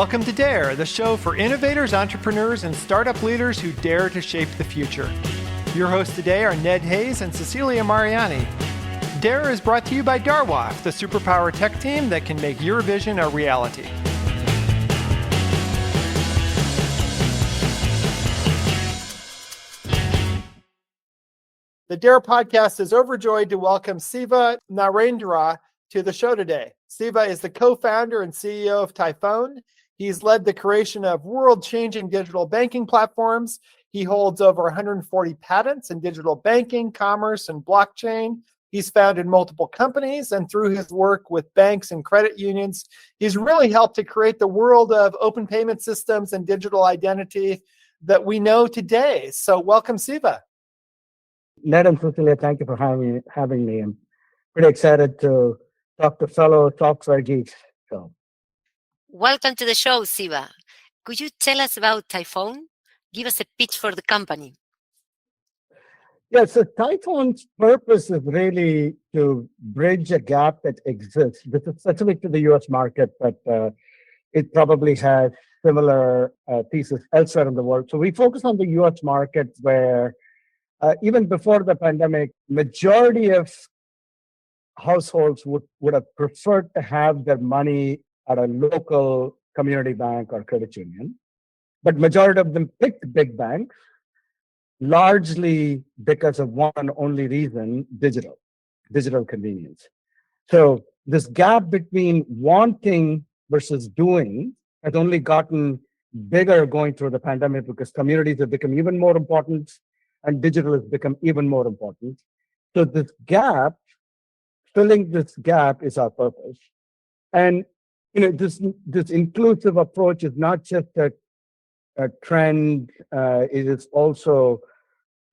Welcome to Dare, the show for innovators, entrepreneurs, and startup leaders who dare to shape the future. Your hosts today are Ned Hayes and Cecilia Mariani. Dare is brought to you by Darwaf, the superpower tech team that can make your vision a reality. The Dare podcast is overjoyed to welcome Siva Narendra to the show today. Siva is the co-founder and CEO of Tyfone. He's led the creation of world-changing digital banking platforms. He holds over 140 patents in digital banking, commerce, and blockchain. He's founded multiple companies, and through his work with banks and credit unions, he's really helped to create the world of open payment systems and digital identity that we know today. So welcome, Siva. Ned and Cecilia, thank you for having me. I'm pretty excited to talk to fellow software geeks. So, welcome to the show, Siva. Could you tell us about Tyfone? Give us a pitch for the company. Yeah, so Typhone's purpose is really to bridge a gap that exists. This is specific to the US market, but it probably has similar thesis elsewhere in the world. So we focus on the US market where even before the pandemic, majority of households would have preferred to have their money at a local community bank or credit union. But majority of them picked big banks, largely because of one only reason, digital convenience. So this gap between wanting versus doing has only gotten bigger going through the pandemic because communities have become even more important and digital has become even more important. So this gap, filling this gap is our purpose. And this inclusive approach is not just a trend, it is also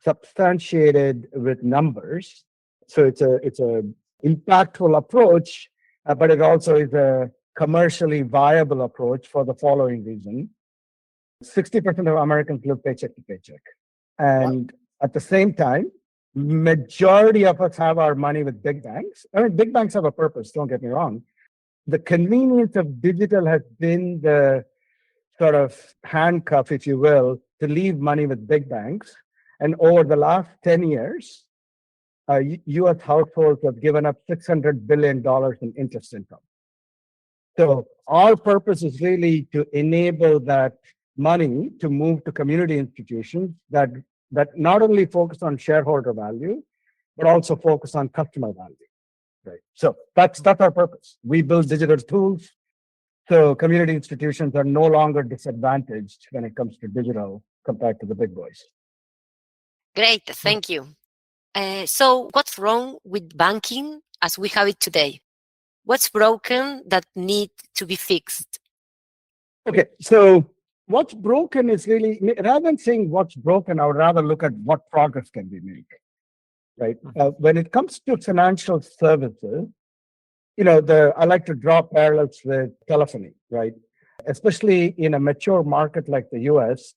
substantiated with numbers. So it's a impactful approach, but it also is a commercially viable approach for the following reason. 60% of Americans live paycheck to paycheck. And at the same time, majority of us have our money with big banks. I mean, big banks have a purpose, don't get me wrong. The convenience of digital has been the sort of handcuff, if you will, to leave money with big banks. And over the last 10 years, US households have given up $600 billion in interest income. So our purpose is really to enable that money to move to community institutions that not only focus on shareholder value, but also focus on customer value. Right. So that's our purpose. We build digital tools, so community institutions are no longer disadvantaged when it comes to digital compared to the big boys. Great, thank you. So what's wrong with banking as we have it today? What's broken that need to be fixed? Okay, so what's broken is really, rather than saying what's broken, I would rather look at what progress can be made. Right. When it comes to financial services, I like to draw parallels with telephony, right? Especially in a mature market like the US.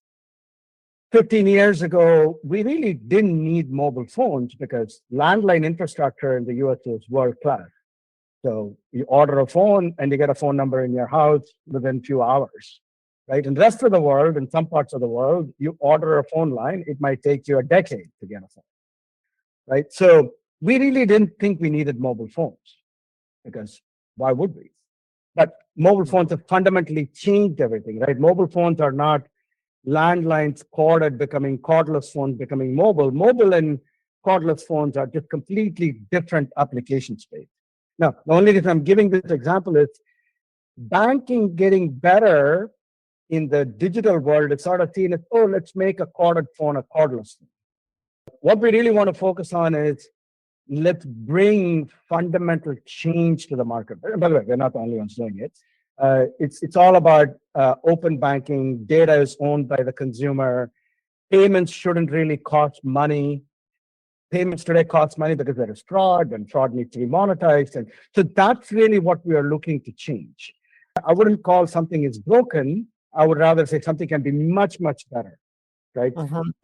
15 years ago, we really didn't need mobile phones because landline infrastructure in the US is world class. So you order a phone and you get a phone number in your house within a few hours, right? In the rest of the world, in some parts of the world, you order a phone line, it might take you a decade to get a phone. Right. So we really didn't think we needed mobile phones because why would we? But mobile phones have fundamentally changed everything, right? Mobile phones are not landlines corded becoming cordless phones becoming mobile. Mobile and cordless phones are just completely different application space. Now, the only reason I'm giving this example is banking getting better in the digital world. It's sort of seen as, let's make a corded phone a cordless phone. What we really want to focus on is let's bring fundamental change to the market. By the way, we're not the only ones doing it. It's all about open banking. Data is owned by the consumer. Payments shouldn't really cost money. Payments today cost money because there is fraud, and fraud needs to be monetized. And so that's really what we are looking to change. I wouldn't call something is broken. I would rather say something can be much, much better. Right?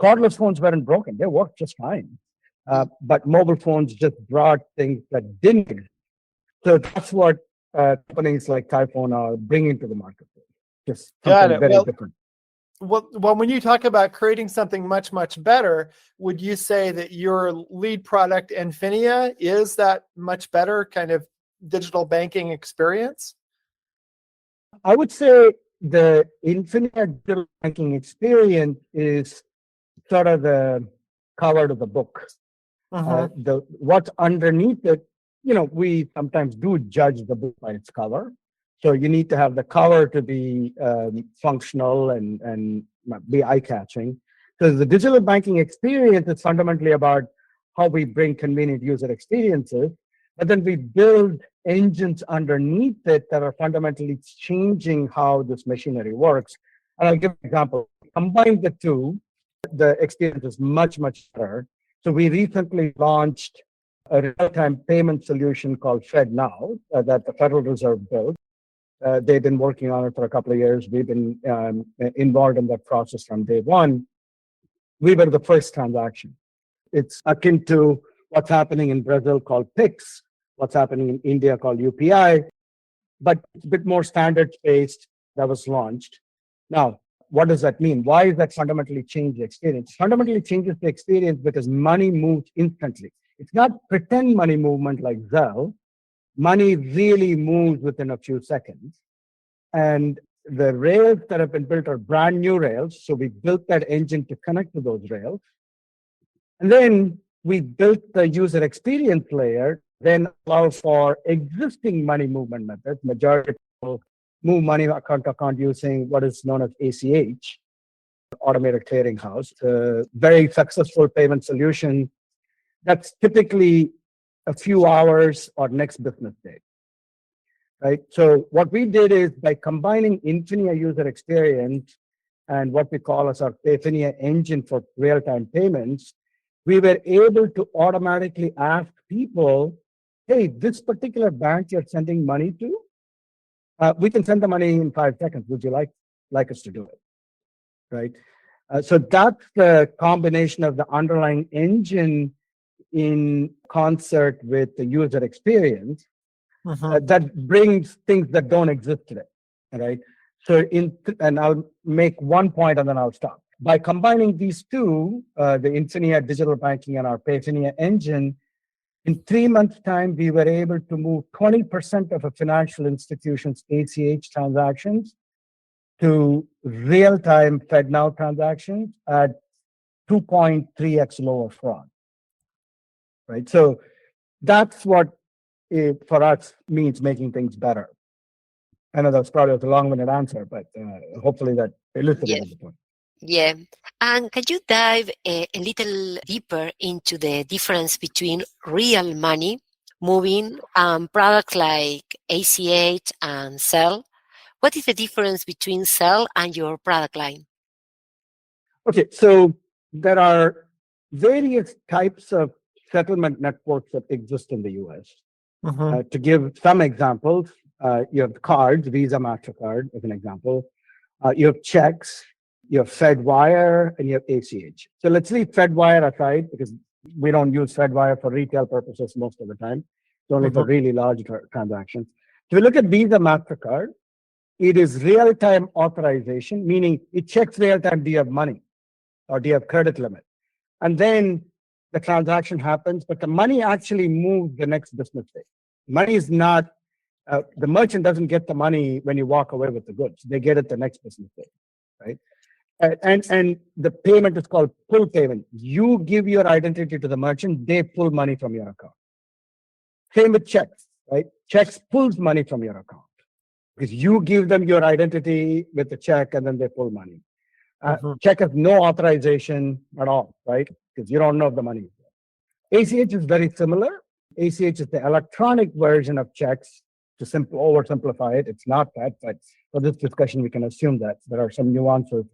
Cordless phones weren't broken. They worked just fine. But mobile phones just brought things that didn't. So that's what companies like Tyfone are bringing to the marketplace. Just Got something it. very Well, different. when you talk about creating something much, much better, would you say that your lead product, Infinia, is that much better kind of digital banking experience? I would say the Infinite digital banking experience is sort of the cover to the book. The what's underneath it, we sometimes do judge the book by its cover. So you need to have the cover to be functional and be eye-catching. Because the digital banking experience is fundamentally about how we bring convenient user experiences, but then we build engines underneath it that are fundamentally changing how this machinery works. And I'll give an example. Combine the two, the experience is much, much better. So we recently launched a real-time payment solution called FedNow that the Federal Reserve built. They've been working on it for a couple of years. We've been involved in that process from day one. We were the first transaction. It's akin to what's happening in Brazil called PIX, what's happening in India called UPI, but it's a bit more standards-based that was launched. Now, what does that mean? Why does that fundamentally change the experience? Fundamentally changes the experience because money moves instantly. It's not pretend money movement like Zelle. Money really moves within a few seconds. And the rails that have been built are brand new rails. So we built that engine to connect to those rails. And then we built the user experience layer, then allow for existing money movement methods. Majority of people move money account to account using what is known as ACH, automated clearinghouse, a very successful payment solution that's typically a few hours or next business day, right? So what we did is by combining Infinia user experience and what we call as our Infinia engine for real-time payments, we were able to automatically ask people, hey, this particular bank you're sending money to, we can send the money in 5 seconds. Would you like us to do it, right? So that's the combination of the underlying engine in concert with the user experience that brings things that don't exist today, right? So and I'll make one point and then I'll stop. By combining these two, the Infinia digital banking and our Payfinia engine, in 3 months' time, we were able to move 20% of a financial institution's ACH transactions to real-time FedNow transactions at 2.3x lower fraud, right? So that's what it, for us, means making things better. I know that's probably a long-winded answer, but hopefully that elucidated the point. Yeah. And can you dive a little deeper into the difference between real money moving and products like ACH and Cell? What is the difference between Cell and your product line? Okay, so there are various types of settlement networks that exist in the US. To give some examples, you have cards, Visa, MasterCard, as an example. You have checks, you have FedWire, and you have ACH. So let's leave FedWire aside because we don't use FedWire for retail purposes most of the time. It's only for really large transactions. So we look at Visa, MasterCard. It is real-time authorization, meaning it checks real-time, do you have money or do you have credit limit? And then the transaction happens, but the money actually moves the next business day. Money is not, the merchant doesn't get the money when you walk away with the goods. They get it the next business day, right? And the payment is called pull payment. You give your identity to the merchant, they pull money from your account. Same with checks, right? Checks pulls money from your account because you give them your identity with the check and then they pull money. Check has no authorization at all, right? Because you don't know if the money is there. ACH is very similar. ACH is the electronic version of checks. To oversimplify it, it's not that, but for this discussion, we can assume that there are some nuances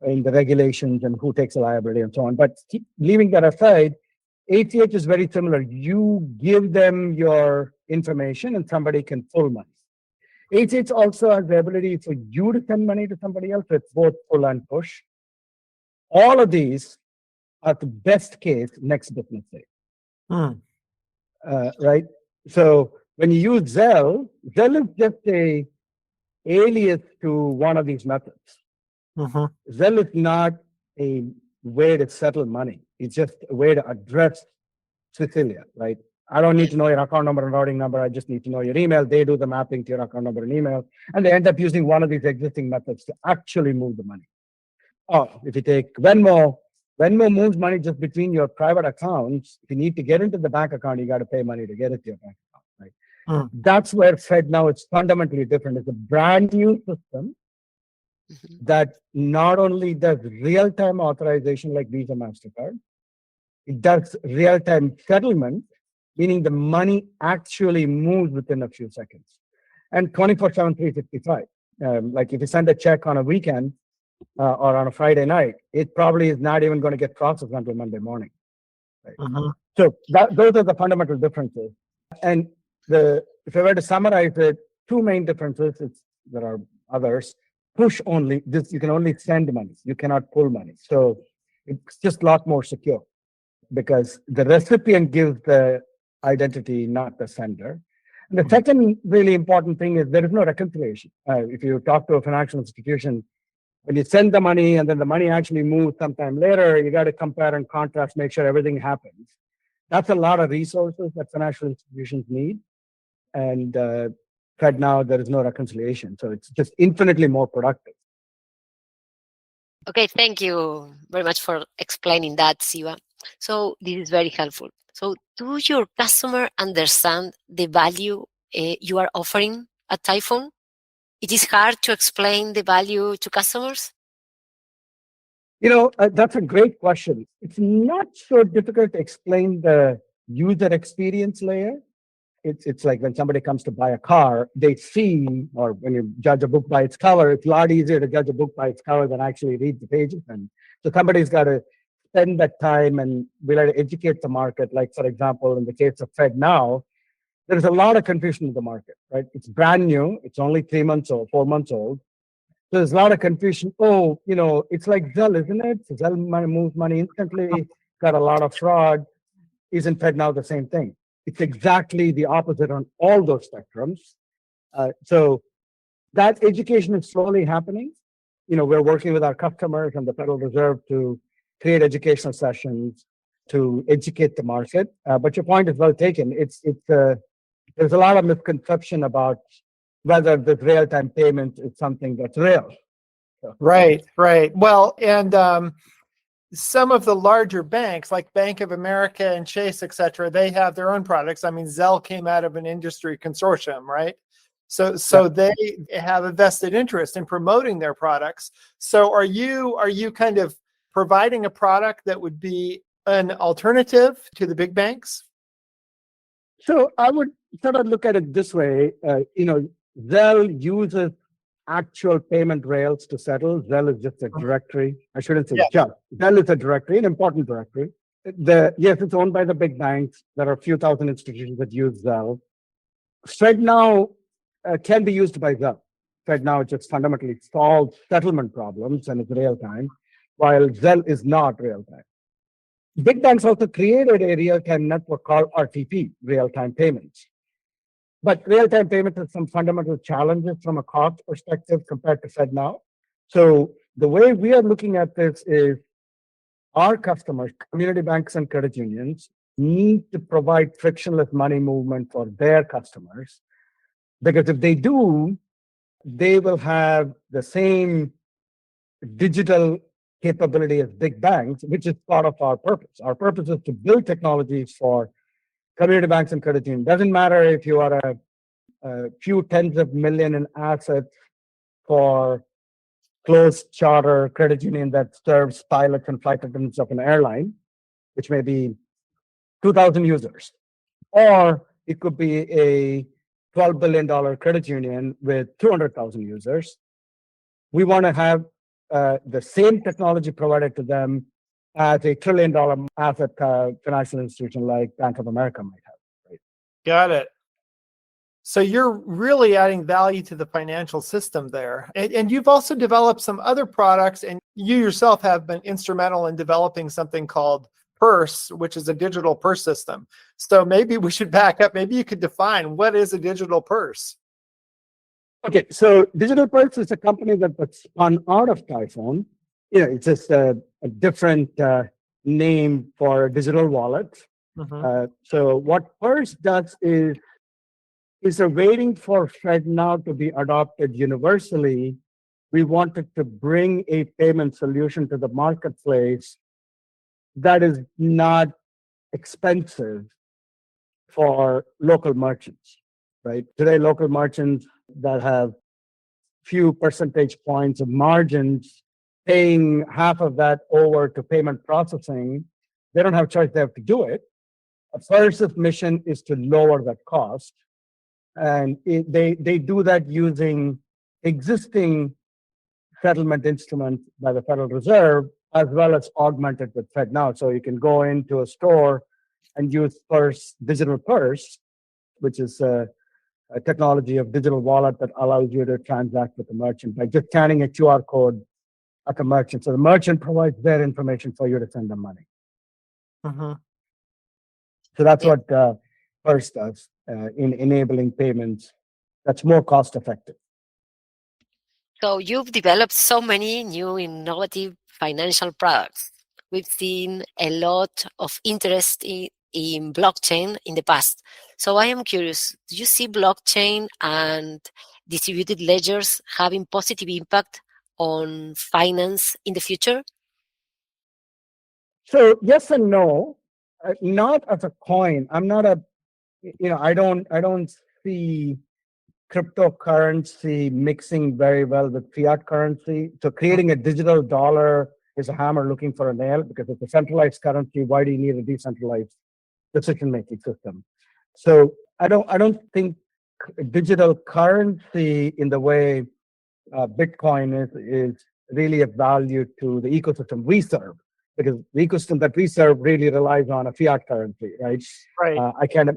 in the regulations and who takes the liability and so on. But leaving that aside, ACH is very similar. You give them your information and somebody can pull money. ACH also has the ability for you to send money to somebody else. It's both pull and push. All of these are the best case next business day. Right? So when you use Zelle, Zelle is just alias to one of these methods. Zelle is not a way to settle money. It's just a way to address Cecilia, right? I don't need to know your account number and routing number. I just need to know your email. They do the mapping to your account number and email. And they end up using one of these existing methods to actually move the money. Oh, if you take Venmo, Venmo moves money just between your private accounts. If you need to get into the bank account, you got to pay money to get it to your bank account, right? That's where FedNow is fundamentally different. It's a brand new system that not only does real-time authorization like Visa, MasterCard, it does real-time settlement, meaning the money actually moves within a few seconds. And 24/7, 365. Like if you send a check on a weekend or on a Friday night, it probably is not even going to get processed until Monday morning. Right? So those are the fundamental differences. And if I were to summarize it, two main differences, there are others. Push only, you can only send money. You cannot pull money. So it's just a lot more secure because the recipient gives the identity, not the sender. And the second really important thing is there is no reconciliation. If you talk to a financial institution, when you send the money and then the money actually moves sometime later, you got to compare and contrast, make sure everything happens. That's a lot of resources that financial institutions need. And FedNow, there is no reconciliation. So it's just infinitely more productive. Okay, thank you very much for explaining that, Siva. So this is very helpful. So do your customer understand the value you are offering at Tyfone? It is hard to explain the value to customers? That's a great question. It's not so difficult to explain the user experience layer. It's like when somebody comes to buy a car, they see, or when you judge a book by its cover, it's a lot easier to judge a book by its cover than actually read the pages. And so somebody's got to spend that time and be able to educate the market. Like, for example, in the case of FedNow, there's a lot of confusion in the market, right? It's brand new. It's only 3 months old, 4 months old. So there's a lot of confusion. Oh, it's like Zelle, isn't it? So Zelle moves money instantly, got a lot of fraud. Isn't FedNow the same thing? It's exactly the opposite on all those spectrums. So that education is slowly happening. We're working with our customers and the Federal Reserve to create educational sessions to educate the market. But your point is well taken. There's a lot of misconception about whether this real-time payment is something that's real. So. Right. Well, and some of the larger banks like Bank of America and Chase, et cetera, they have their own products. I mean, Zelle came out of an industry consortium, right? So they have a vested interest in promoting their products. So are you kind of providing a product that would be an alternative to the big banks? So I would sort of look at it this way. Zelle uses actual payment rails to settle. Zelle is just a directory. I shouldn't say just. Zelle is a directory, an important directory. Yes, it's owned by the big banks. There are a few thousand institutions that use Zelle. FedNow can be used by Zelle. FedNow just fundamentally solves settlement problems and it's real time, while Zelle is not real time. Big banks also created a real-time network called RTP, real-time payments. But real-time payments has some fundamental challenges from a cost perspective compared to FedNow. So the way we are looking at this is our customers, community banks and credit unions, need to provide frictionless money movement for their customers. Because if they do, they will have the same digital capability as big banks, which is part of our purpose. Our purpose is to build technologies for community banks and credit unions. Doesn't matter if you are a few tens of million in assets for closed charter credit union that serves pilots and flight attendants of an airline, which may be 2,000 users. Or it could be a $12 billion credit union with 200,000 users. We want to have the same technology provided to them as a $1 trillion asset financial institution like Bank of America might have. Right? Got it. So you're really adding value to the financial system there. And you've also developed some other products, and you yourself have been instrumental in developing something called Purse, which is a digital purse system. So maybe we should back up. Maybe you could define what is a digital purse. Okay, so Digital Pulse is a company that was spun out of Tyfone. It's just a different name for digital wallet. So what Pulse does is they're waiting for FedNow to be adopted universally. We wanted to bring a payment solution to the marketplace that is not expensive for local merchants, right? Today, local merchants that have few percentage points of margins, paying half of that over to payment processing, they don't have a choice, they have to do it. First's mission is to lower that cost. And they do that using existing settlement instruments by the Federal Reserve, as well as augmented with FedNow. So you can go into a store and use digital purse, which is a technology of digital wallet that allows you to transact with the merchant by just scanning a QR code at the merchant. So the merchant provides their information for you to send them money. So that's what Purse does in enabling payments that's more cost effective. So you've developed so many new innovative financial products. We've seen a lot of interest in blockchain in the past. So I am curious, do you see blockchain and distributed ledgers having positive impact on finance in the future? So yes and no, not as a coin. I'm not I don't see cryptocurrency mixing very well with fiat currency. So creating a digital dollar is a hammer looking for a nail, because it's a centralized currency. Why do you need a decentralized decision-making system? So I don't think digital currency in the way Bitcoin is really of value to the ecosystem we serve, because the ecosystem that we serve really relies on a fiat currency, right? Right. I can't.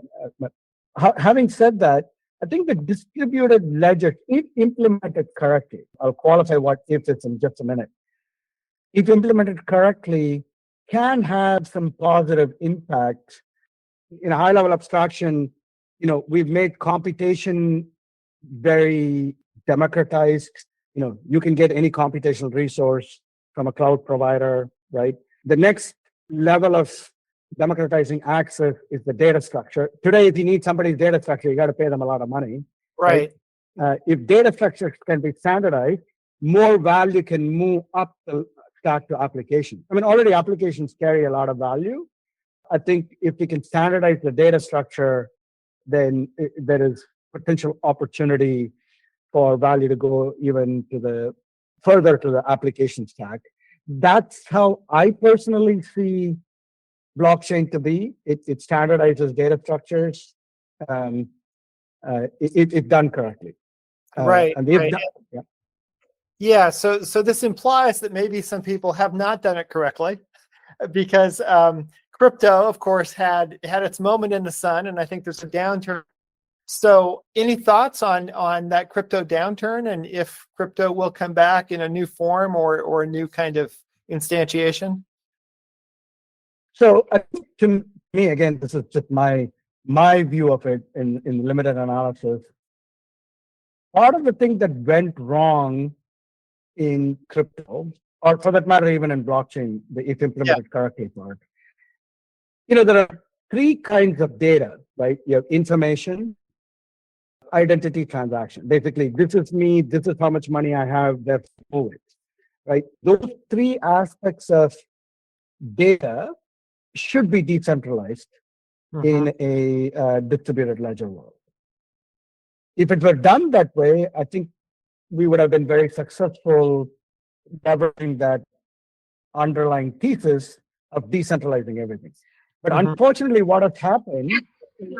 Having said that, I think the distributed ledger, if implemented correctly, I'll qualify what if is in just a minute. If implemented correctly, can have some positive impact. In a high-level abstraction, we've made computation very democratized. You can get any computational resource from a cloud provider, right? The next level of democratizing access is the data structure. Today, if you need somebody's data structure, you got to pay them a lot of money. Right. If data structures can be standardized, more value can move up the stack to applications. I mean, already applications carry a lot of value. I think if we can standardize the data structure, then there is potential opportunity for value to go even further to the application stack. That's how I personally see blockchain to be. It standardizes data structures, if done correctly. Right. And right. Yeah. So this implies that maybe some people have not done it correctly, because crypto, of course, had its moment in the sun, and I think there's a downturn. So any thoughts on that crypto downturn, and if crypto will come back in a new form or a new kind of instantiation? So I think, to me, again, this is just my view of it in limited analysis. Part of the thing that went wrong in crypto, or for that matter, even in blockchain, if implemented correctly part, there are three kinds of data, right? You have information, identity, transaction. Basically, this is me, this is how much money I have, therefore move it, right? Those three aspects of data should be decentralized in a distributed ledger world. If it were done that way, I think we would have been very successful leveraging that underlying thesis of decentralizing everything. But unfortunately, what has happened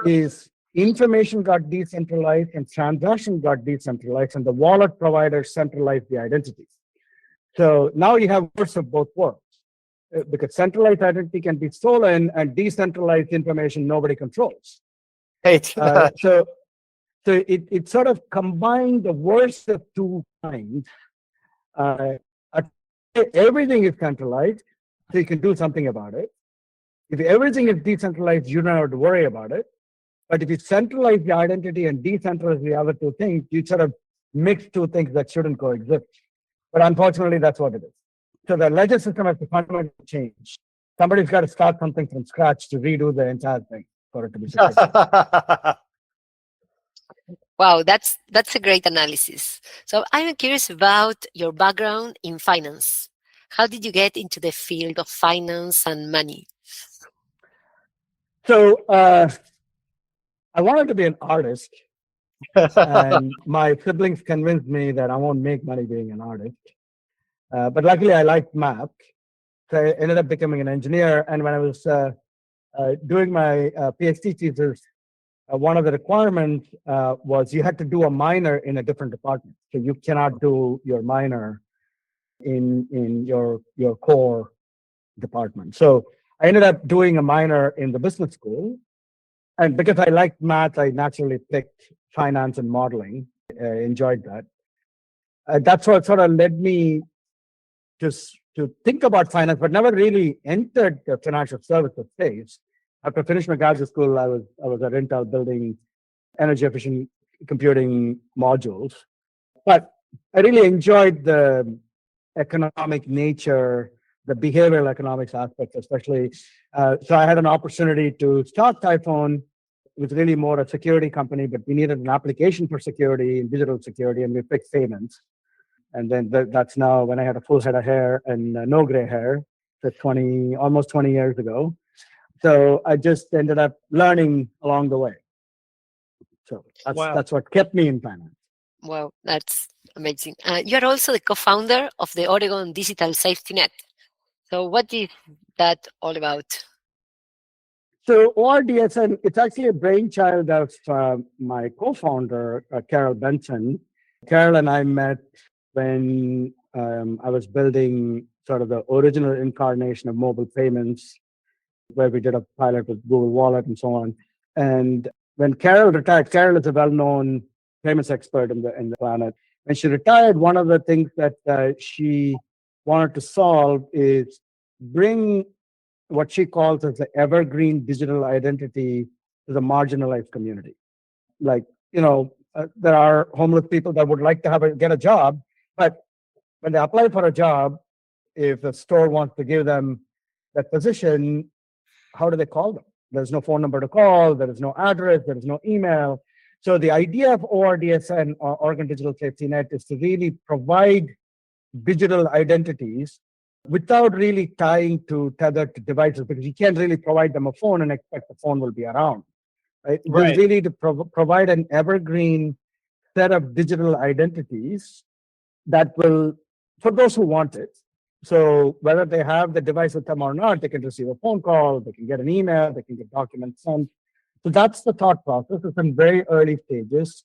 is information got decentralized and transaction got decentralized, and the wallet providers centralized the identities. So now you have worse of both worlds, because centralized identity can be stolen and decentralized information nobody controls. So it sort of combined the worst of two kinds. Everything is centralized, so you can do something about it. If everything is decentralized, you don't have to worry about it. But if you centralize the identity and decentralize the other two things, you sort of mix two things that shouldn't coexist. But unfortunately, that's what it is. So the ledger system has to fundamentally change. Somebody's got to start something from scratch to redo the entire thing for it to be successful. Wow, that's a great analysis. So I'm curious about your background in finance. How did you get into the field of finance and money? So I wanted to be an artist, and my siblings convinced me that I won't make money being an artist. But luckily, I liked math, so I ended up becoming an engineer. And when I was doing my PhD thesis, one of the requirements was you had to do a minor in a different department. So you cannot do your minor in your core department. So I ended up doing a minor in the business school. And because I liked math, I naturally picked finance and modeling. Enjoyed that. That's what sort of led me to think about finance, but never really entered the financial services space. After finishing my graduate school, I was at Intel building energy efficient computing modules. But I really enjoyed the economic nature, the behavioral economics aspect, especially. So I had an opportunity to start Tyfone. It was really more a security company, but we needed an application for security and digital security, and we picked payments. And then that's now when I had a full head of hair and no gray hair. That's almost 20 years ago. So I just ended up learning along the way. So that's what kept me in finance. Wow, that's amazing. You are also the co-founder of the Oregon Digital Safety Net. So what is that all about? So ORDSN, it's actually a brainchild of my co-founder, Carol Benson. Carol and I met when I was building sort of the original incarnation of mobile payments, where we did a pilot with Google Wallet and so on. And when Carol retired, Carol is a well-known payments expert in the planet. When she retired, one of the things that she wanted to solve is bring what she calls as the evergreen digital identity to the marginalized community. Like, there are homeless people that would like to get a job, but when they apply for a job, if the store wants to give them that position, how do they call them? There's no phone number to call, there is no address, there is no email. So the idea of ORDSN, or Oregon Digital Safety Net, is to really provide digital identities without really tethered to devices, because you can't really provide them a phone and expect the phone will be around. Right? It's really to provide an evergreen set of digital identities that will, for those who want it. So whether they have the device with them or not, they can receive a phone call, they can get an email, they can get documents sent. So that's the thought process. It's in very early stages.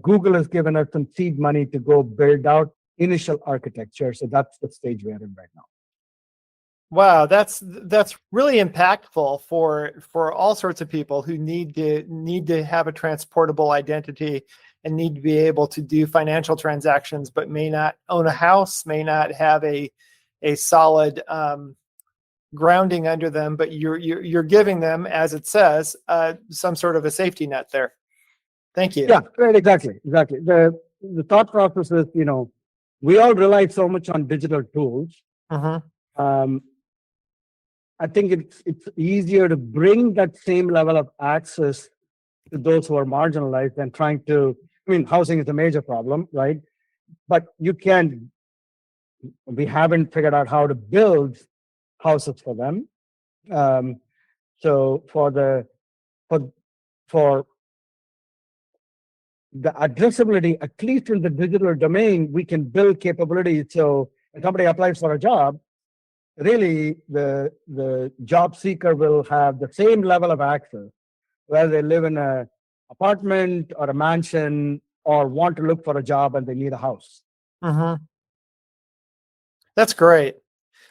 Google has given us some seed money to go build out initial architecture. So that's the stage we're in right now. Wow, that's really impactful for all sorts of people who need to have a transportable identity and need to be able to do financial transactions, but may not own a house, may not have a solid grounding under them, but you're giving them, as it says, some sort of a safety net there. Thank you. Yeah, right, exactly. The thought process is, we all rely so much on digital tools. I think it's easier to bring that same level of access to those who are marginalized than trying to. Housing is a major problem, right? But we haven't figured out how to build houses for them. So for the addressability, at least in the digital domain, we can build capabilities. So when somebody applies for a job, really the job seeker will have the same level of access, whether they live in an apartment or a mansion or want to look for a job and they need a house. That's great.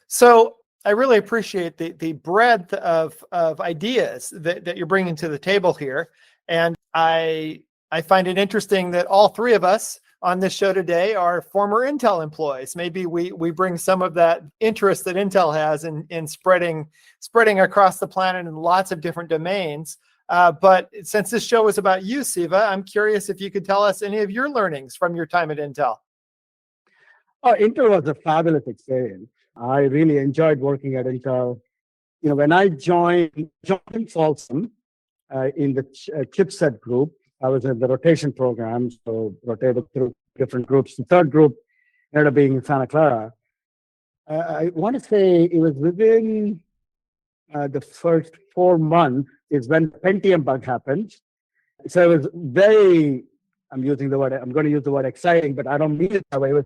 So I really appreciate the breadth of ideas that you're bringing to the table here. And I find it interesting that all three of us on this show today are former Intel employees. Maybe we bring some of that interest that Intel has in spreading across the planet in lots of different domains But since this show is about you, Siva, I'm curious if you could tell us any of your learnings from your time at Intel. Oh, Intel was a fabulous experience. I really enjoyed working at Intel. When I joined Folsom in the chipset group, I was in the rotation program, so rotated through different groups. The third group ended up being in Santa Clara. I want to say it was within the first 4 months is when the Pentium bug happened. So it was I'm going to use the word exciting, but I don't mean it that way. It was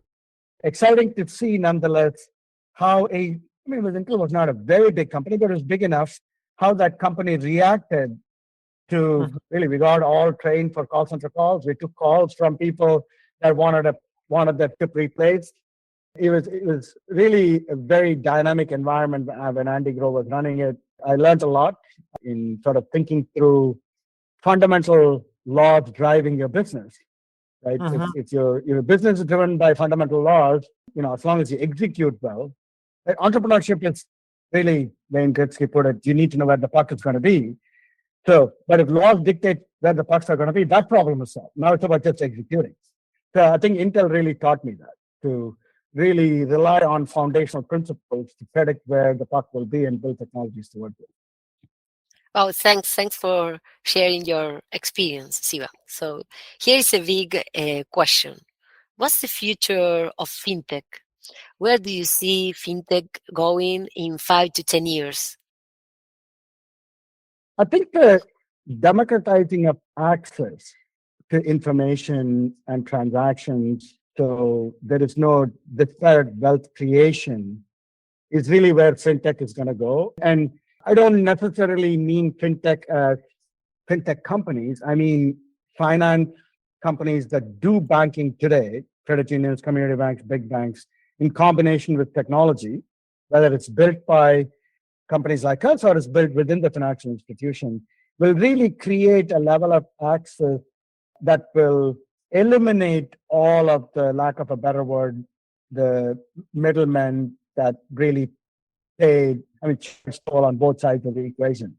exciting to see nonetheless how Intel was not a very big company, but it was big enough how that company reacted to we got all trained for call center calls. We took calls from people that wanted their chip replaced. It was really a very dynamic environment when Andy Grove was running it. I learned a lot in sort of thinking through fundamental laws driving your business. Right? If your business is driven by fundamental laws, as long as you execute well, entrepreneurship is really, Wayne Gretzky put it, you need to know where the puck is going to be. So, but if laws dictate where the pucks are going to be, that problem is solved. Now it's about just executing. So I think Intel really taught me that, to really rely on foundational principles to predict where the puck will be and build technologies towards it. Oh, thanks for sharing your experience, Siva. So here is a big question. What's the future of fintech? Where do you see fintech going in 5 to 10 years? I think the democratizing of access to information and transactions, so there is no disparate wealth creation, is really where fintech is going to go. And I don't necessarily mean fintech as fintech companies. I mean finance companies that do banking today, credit unions, community banks, big banks, in combination with technology, whether it's built by companies like us or is built within the financial institution, will really create a level of access that will eliminate all of the, lack of a better word, the middlemen that really toll on both sides of the equation,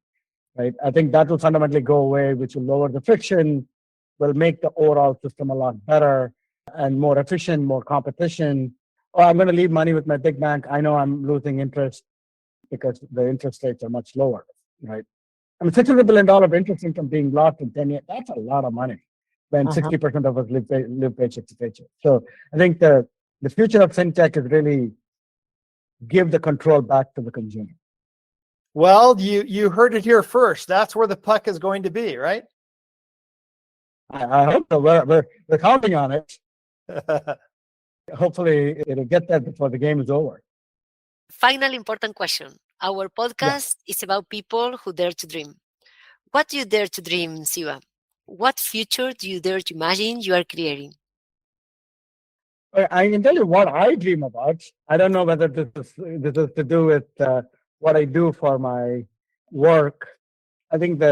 right? I think that will fundamentally go away, which will lower the friction, will make the overall system a lot better and more efficient, more competition. Oh, I'm going to leave money with my big bank. I know I'm losing interest because the interest rates are much lower, right? I mean, $600 billion of interest income being lost in 10 years, that's a lot of money when 60% of us live paycheck to paycheck. So I think the future of fintech is really give the control back to the consumer. Well, you heard it here first. That's where the puck is going to be, right? I hope so. We're counting on it. Hopefully, it'll get there before the game is over. Final important question. Our podcast is about people who dare to dream. What do you dare to dream, Siva? What future do you dare to imagine you are creating? I can tell you what I dream about. I don't know whether this is to do with what I do for my work. I think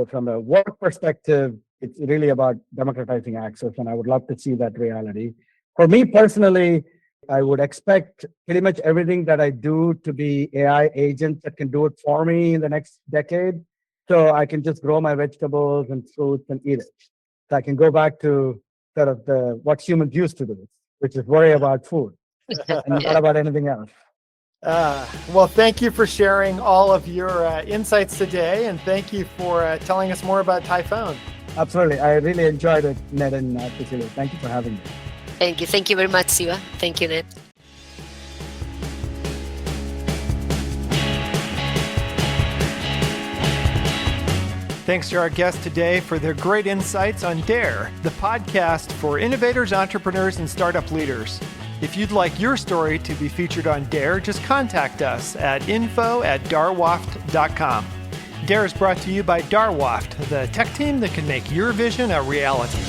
from a work perspective, it's really about democratizing access, and I would love to see that reality. For me personally, I would expect pretty much everything that I do to be AI agents that can do it for me in the next decade. So I can just grow my vegetables and fruits and eat it. So I can go back to sort of what humans used to do, which is worry about food and not about anything else. Well, thank you for sharing all of your insights today, and thank you for telling us more about Tyfone. Absolutely. I really enjoyed it, Ned and Cecilia. Thank you for having me. Thank you. Thank you very much, Siva. Thank you, Ned. Thanks to our guests today for their great insights on DARE, the podcast for innovators, entrepreneurs, and startup leaders. If you'd like your story to be featured on DARE, just contact us at info@darwaft.com. DARE is brought to you by Darwaft, the tech team that can make your vision a reality.